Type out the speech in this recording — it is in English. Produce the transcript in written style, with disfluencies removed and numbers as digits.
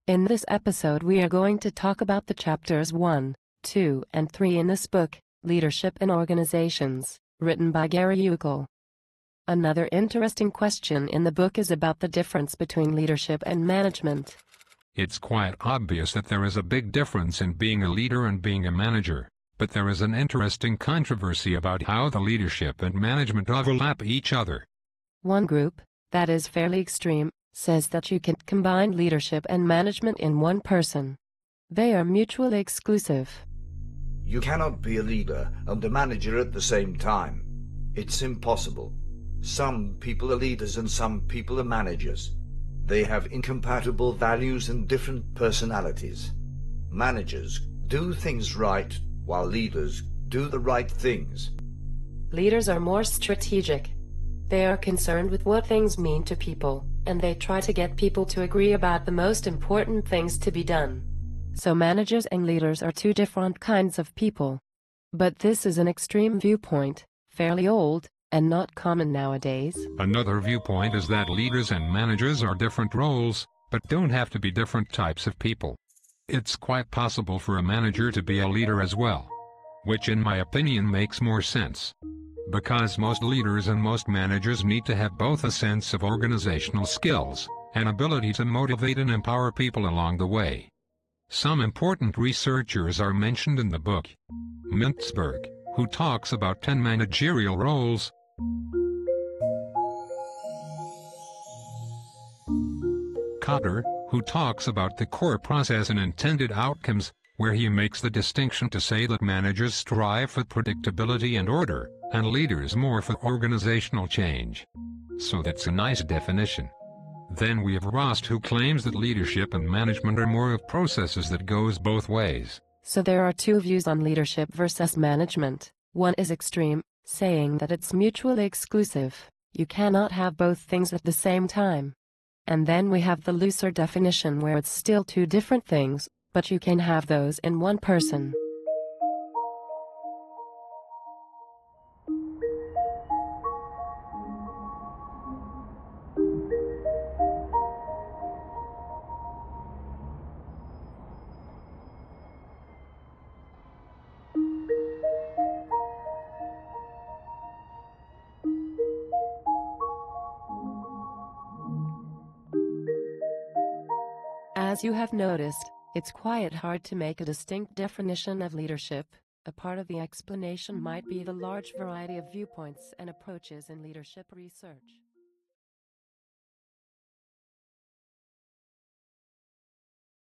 In this episode we are going to talk about the chapters 1, 2 and 3 in this book, Leadership in Organizations, written by Gary Uckel. Another interesting question in the book is about the difference between leadership and management. It's quite obvious that there is a big difference in being a leader and being a manager, but there is an interesting controversy about how the leadership and management overlap each other. One group, that is fairly extreme, says that you can combine leadership and management in one person. They are mutually exclusive. You cannot be a leader and a manager at the same time. It's impossible. Some people are leaders and some people are managers. They have incompatible values and different personalities. Managers do things right, while leaders do the right things. Leaders are more strategic. They are concerned with what things mean to people, and they try to get people to agree about the most important things to be done. So managers and leaders are two different kinds of people. But this is an extreme viewpoint, fairly old, and not common nowadays. Another viewpoint is that leaders and managers are different roles, but don't have to be different types of people. It's quite possible for a manager to be a leader as well, which in my opinion makes more sense. Because most leaders and most managers need to have both a sense of organizational skills, and ability to motivate and empower people along the way. Some important researchers are mentioned in the book. Mintzberg, who talks about 10 managerial roles. Cotter, who talks about the core process and intended outcomes, where he makes the distinction to say that managers strive for predictability and order, and leaders more for organizational change. So that's a nice definition. Then we have Rost, who claims that leadership and management are more of processes that goes both ways. So there are two views on leadership versus management. One is extreme, saying that it's mutually exclusive. You cannot have both things at the same time. And then we have the looser definition where it's still two different things, but you can have those in one person. As you have noticed, it's quite hard to make a distinct definition of leadership. A part of the explanation might be the large variety of viewpoints and approaches in leadership research.